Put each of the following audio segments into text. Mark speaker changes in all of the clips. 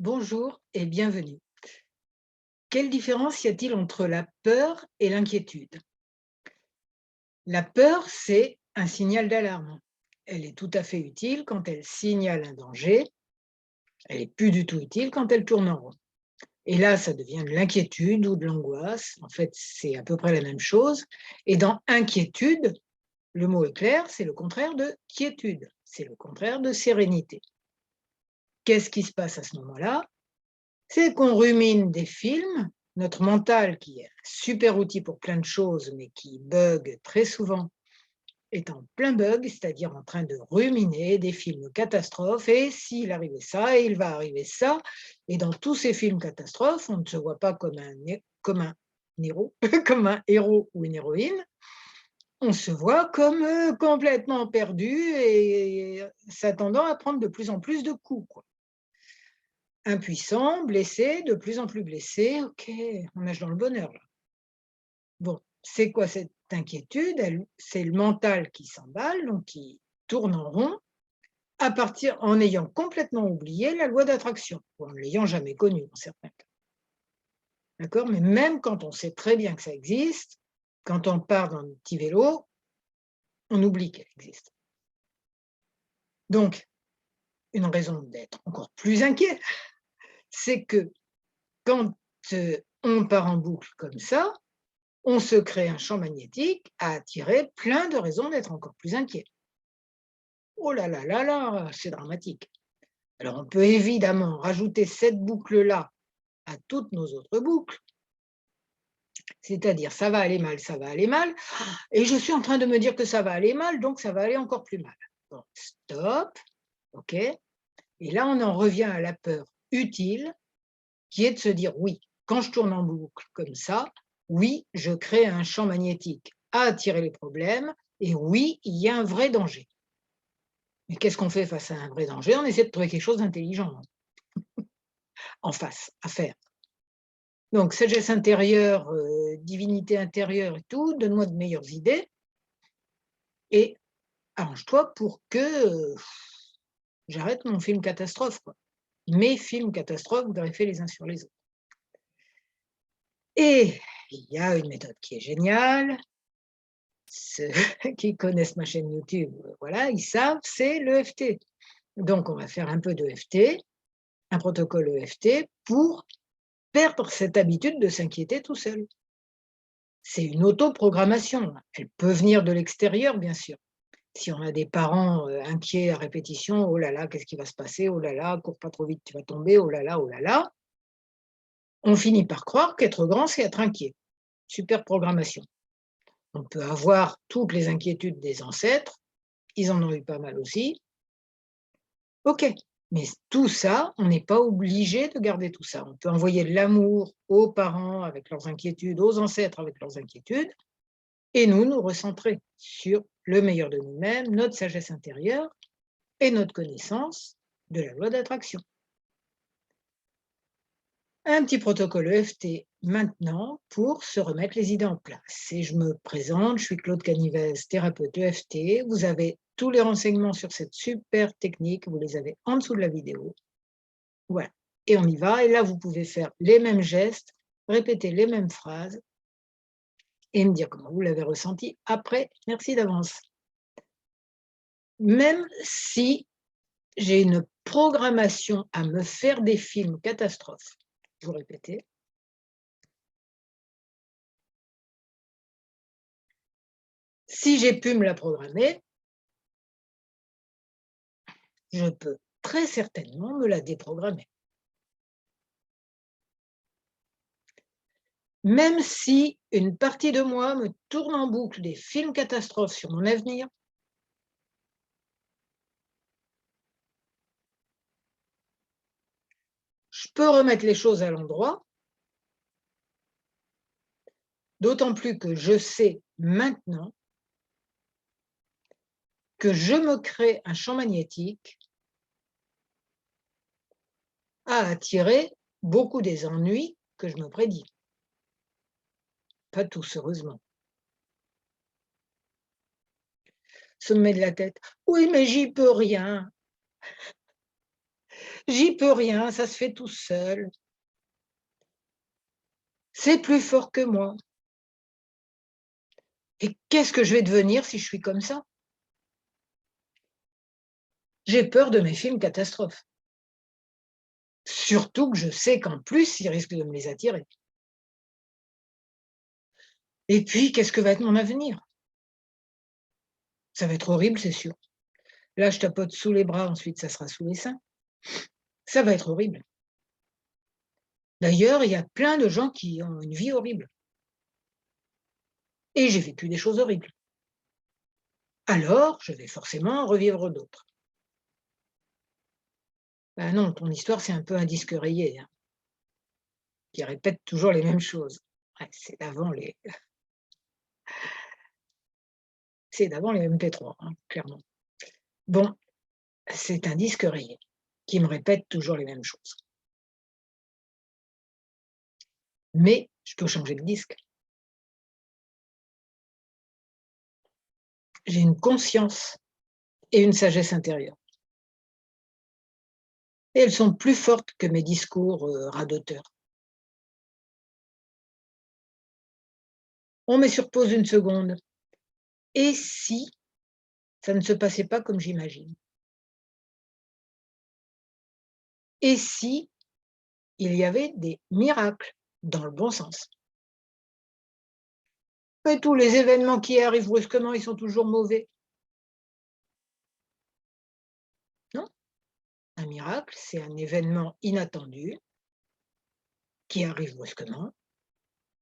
Speaker 1: Bonjour et bienvenue. Quelle différence y a-t-il entre la peur et l'inquiétude? La peur, c'est un signal d'alarme. Elle est tout à fait utile quand elle signale un danger. Elle est plus du tout utile quand elle tourne en rond. Et là, ça devient de l'inquiétude ou de l'angoisse. En fait, c'est à peu près la même chose. Et dans inquiétude, le mot est clair, c'est le contraire de quiétude. C'est le contraire de sérénité. Qu'est-ce qui se passe à ce moment-là? C'est qu'on rumine des films, notre mental qui est un super outil pour plein de choses, mais qui bug très souvent, est en plein bug, c'est-à-dire en train de ruminer des films catastrophes. Et s'il arrivait ça, et il va arriver ça. Et dans tous ces films catastrophes, on ne se voit pas comme un héros, comme un héros ou une héroïne. On se voit comme complètement perdu et s'attendant à prendre de plus en plus de coups, quoi. Impuissant, blessé, de plus en plus blessé. OK, on nage dans le bonheur là. Bon, c'est quoi cette inquiétude? C'est le mental qui s'emballe, donc qui tourne en rond, en ayant complètement oublié la loi d'attraction, ou en ne l'ayant jamais connue dans certains cas. D'accord? Mais même quand on sait très bien que ça existe, quand on part dans le petit vélo, on oublie qu'elle existe. Donc, une raison d'être encore plus inquiet, c'est que quand, on part en boucle comme ça, on se crée un champ magnétique à attirer plein de raisons d'être encore plus inquiet. Oh là là là là, c'est dramatique. Alors on peut évidemment rajouter cette boucle-là à toutes nos autres boucles, c'est-à-dire ça va aller mal, et je suis en train de me dire que ça va aller mal, donc ça va aller encore plus mal. Bon, stop, ok. Et là on en revient à la peur utile, qui est de se dire oui, quand je tourne en boucle comme ça, oui, je crée un champ magnétique à attirer les problèmes, et oui, il y a un vrai danger. Mais qu'est-ce qu'on fait face à un vrai danger? On essaie de trouver quelque chose d'intelligent en face, à faire. Donc sagesse intérieure, divinité intérieure et tout, donne-moi de meilleures idées et arrange-toi pour que, j'arrête mon film catastrophe, quoi. Mes films catastrophes greffés les uns sur les autres. Et il y a une méthode qui est géniale, ceux qui connaissent ma chaîne YouTube, voilà, ils savent, c'est l'EFT. Donc on va faire un peu d'EFT, un protocole EFT pour perdre cette habitude de s'inquiéter tout seul. C'est une autoprogrammation. Elle peut venir de l'extérieur, bien sûr. Si on a des parents, inquiets à répétition: «Oh là là, qu'est-ce qui va se passer? Oh là là, cours pas trop vite, tu vas tomber. Oh là là, oh là là». On finit par croire qu'être grand, c'est être inquiet. Super programmation. On peut avoir toutes les inquiétudes des ancêtres, ils en ont eu pas mal aussi. OK, mais tout ça, on n'est pas obligé de garder tout ça. On peut envoyer de l'amour aux parents avec leurs inquiétudes, aux ancêtres avec leurs inquiétudes, et nous recentrer sur le meilleur de nous-mêmes, notre sagesse intérieure et notre connaissance de la loi d'attraction. Un petit protocole EFT maintenant pour se remettre les idées en place. Et je me présente, je suis Claude Canivez, thérapeute EFT. Vous avez tous les renseignements sur cette super technique, vous les avez en dessous de la vidéo. Voilà, et on y va. Et là, vous pouvez faire les mêmes gestes, répéter les mêmes phrases et me dire comment vous l'avez ressenti après. Merci d'avance. Même si j'ai une programmation à me faire des films catastrophes, vous répétez, si j'ai pu me la programmer, je peux très certainement me la déprogrammer. Même si une partie de moi me tourne en boucle des films catastrophes sur mon avenir, je peux remettre les choses à l'endroit, d'autant plus que je sais maintenant que je me crée un champ magnétique à attirer beaucoup des ennuis que je me prédis. Pas tous, heureusement. Sommet de la tête: «Oui, mais j'y peux rien». J'y peux rien, ça se fait tout seul. C'est plus fort que moi. Et qu'est-ce que je vais devenir si je suis comme ça? J'ai peur de mes films catastrophes. Surtout que je sais qu'en plus, ils risquent de me les attirer. Et puis, qu'est-ce que va être mon avenir? Ça va être horrible, c'est sûr. Là, je tapote sous les bras, ensuite ça sera sous les seins. Ça va être horrible. D'ailleurs, il y a plein de gens qui ont une vie horrible et j'ai vécu des choses horribles. Alors, je vais forcément en revivre d'autres. Ben non, ton histoire, c'est un peu un disque rayé, hein, qui répète toujours les mêmes choses. Ouais, c'est d'avant les MP3, hein, clairement. Bon, c'est un disque rayé qui me répète toujours les mêmes choses. Mais je peux changer de disque. J'ai une conscience et une sagesse intérieure. Et elles sont plus fortes que mes discours, radoteurs. On met sur pause une seconde. Et si ça ne se passait pas comme j'imagine? Et si il y avait des miracles, dans le bon sens? Et tous les événements qui arrivent brusquement, ils sont toujours mauvais, non? Un miracle, c'est un événement inattendu qui arrive brusquement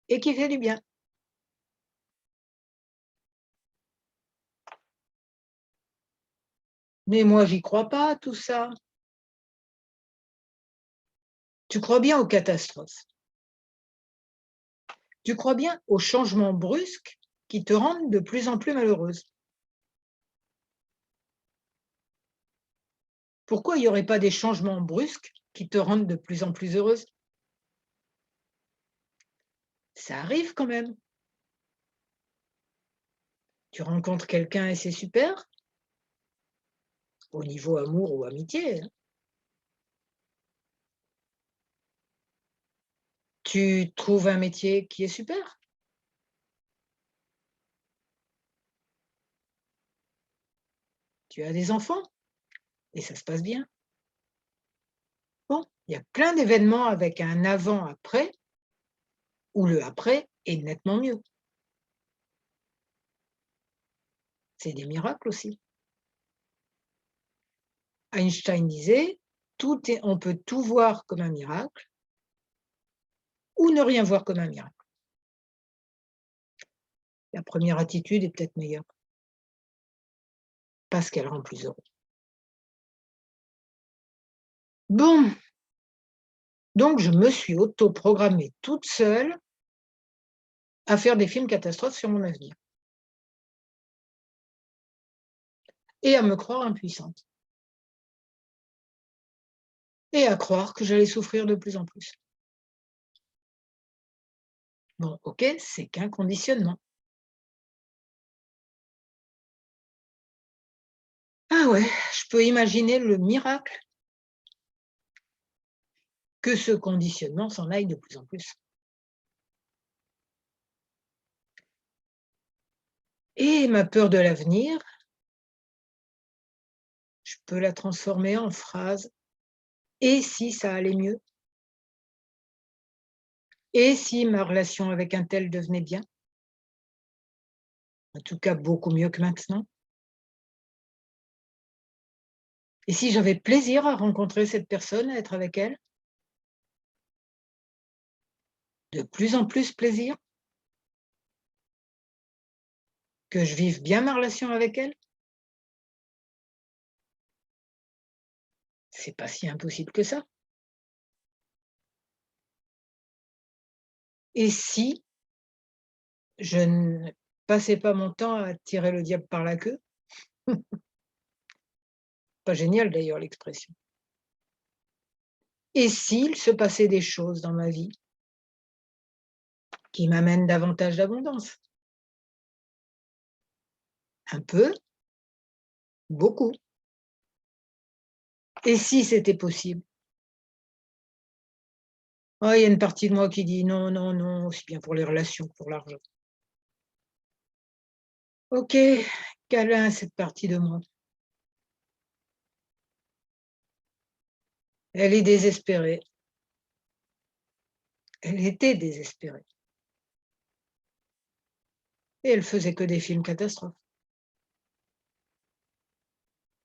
Speaker 1: et qui fait du bien. Mais moi, j'y crois pas à tout ça. Tu crois bien aux catastrophes. Tu crois bien aux changements brusques qui te rendent de plus en plus malheureuse. Pourquoi il y aurait pas des changements brusques qui te rendent de plus en plus heureuse? Ça arrive quand même. Tu rencontres quelqu'un et c'est super, au niveau amour ou amitié, hein. Tu trouves un métier qui est super. Tu as des enfants et ça se passe bien. Bon, il y a plein d'événements avec un avant-après où le après est nettement mieux. C'est des miracles aussi. Einstein disait: On peut tout voir comme un miracle ou ne rien voir comme un miracle. La première attitude est peut-être meilleure parce qu'elle rend plus heureux. Bon, donc je me suis auto-programmée toute seule à faire des films catastrophes sur mon avenir et à me croire impuissante et à croire que j'allais souffrir de plus en plus. Bon, OK, c'est qu'un conditionnement. Ah ouais, je peux imaginer le miracle que ce conditionnement s'en aille de plus en plus. Et ma peur de l'avenir, je peux la transformer en phrase: «Et si ça allait mieux? Et si ma relation avec un tel devenait bien? En tout cas beaucoup mieux que maintenant. Et si j'avais plaisir à rencontrer cette personne, à être avec elle? De plus en plus plaisir? Que je vive bien ma relation avec elle? C'est pas si impossible que ça. Et si je ne passais pas mon temps à tirer le diable par la queue? Pas génial d'ailleurs l'expression. Et s'il se passait des choses dans ma vie qui m'amènent davantage d'abondance? Un peu, beaucoup. Et si c'était possible? Oh, il y a une partie de moi qui dit: «Non, non, non, aussi bien pour les relations que pour l'argent». OK, câlin cette partie de moi. Elle est désespérée. Elle était désespérée et elle faisait que des films catastrophes.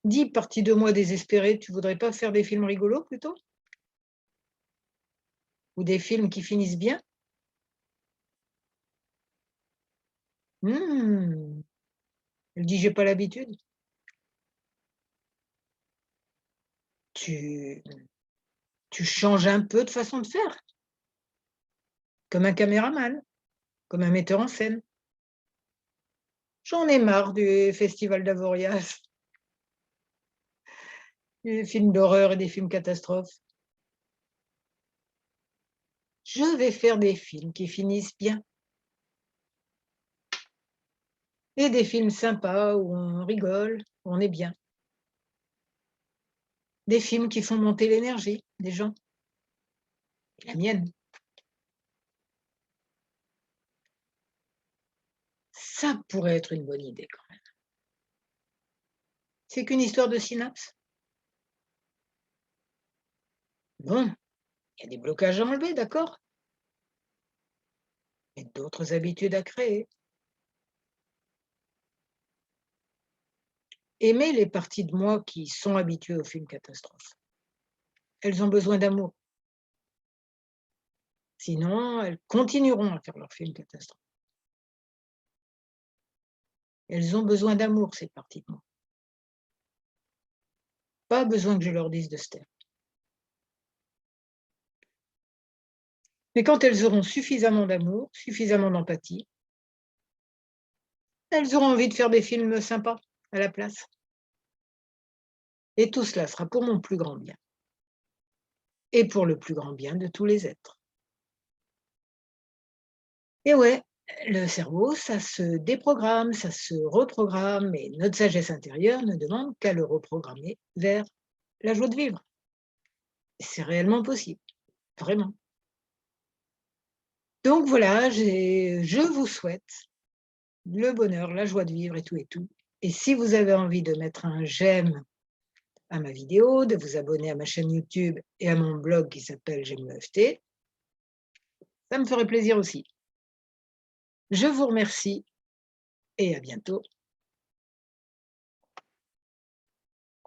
Speaker 1: Dis, partie de moi désespérée, tu voudrais pas faire des films rigolos plutôt? Ou des films qui finissent bien? Mmh, elle dit: «J'ai pas l'habitude». Tu tu changes un peu de façon de faire, comme un caméraman, comme un metteur en scène. J'en ai marre du festival d'Avoriaz, des films d'horreur et des films catastrophes. Je vais faire des films qui finissent bien et des films sympas où on rigole, où on est bien. Des films qui font monter l'énergie des gens et la mienne. Ça pourrait être une bonne idée quand même. C'est qu'une histoire de synapse. Bon, il y a des blocages à enlever, d'accord, mais d'autres habitudes à créer. Aimer les parties de moi qui sont habituées aux films catastrophes. Elles ont besoin d'amour, sinon elles continueront à faire leurs films catastrophes. Elles ont besoin d'amour, ces parties de moi. Pas besoin que je leur dise de se taire. Mais quand elles auront suffisamment d'amour, suffisamment d'empathie, elles auront envie de faire des films sympas à la place. Et tout cela sera pour mon plus grand bien et pour le plus grand bien de tous les êtres. Et ouais, le cerveau, ça se déprogramme, ça se reprogramme et notre sagesse intérieure ne demande qu'à le reprogrammer vers la joie de vivre. C'est réellement possible, vraiment. Donc voilà, je vous souhaite le bonheur, la joie de vivre et tout et tout. Et si vous avez envie de mettre un j'aime à ma vidéo, de vous abonner à ma chaîne YouTube et à mon blog qui s'appelle J'aime le FT, ça me ferait plaisir aussi. Je vous remercie et à bientôt.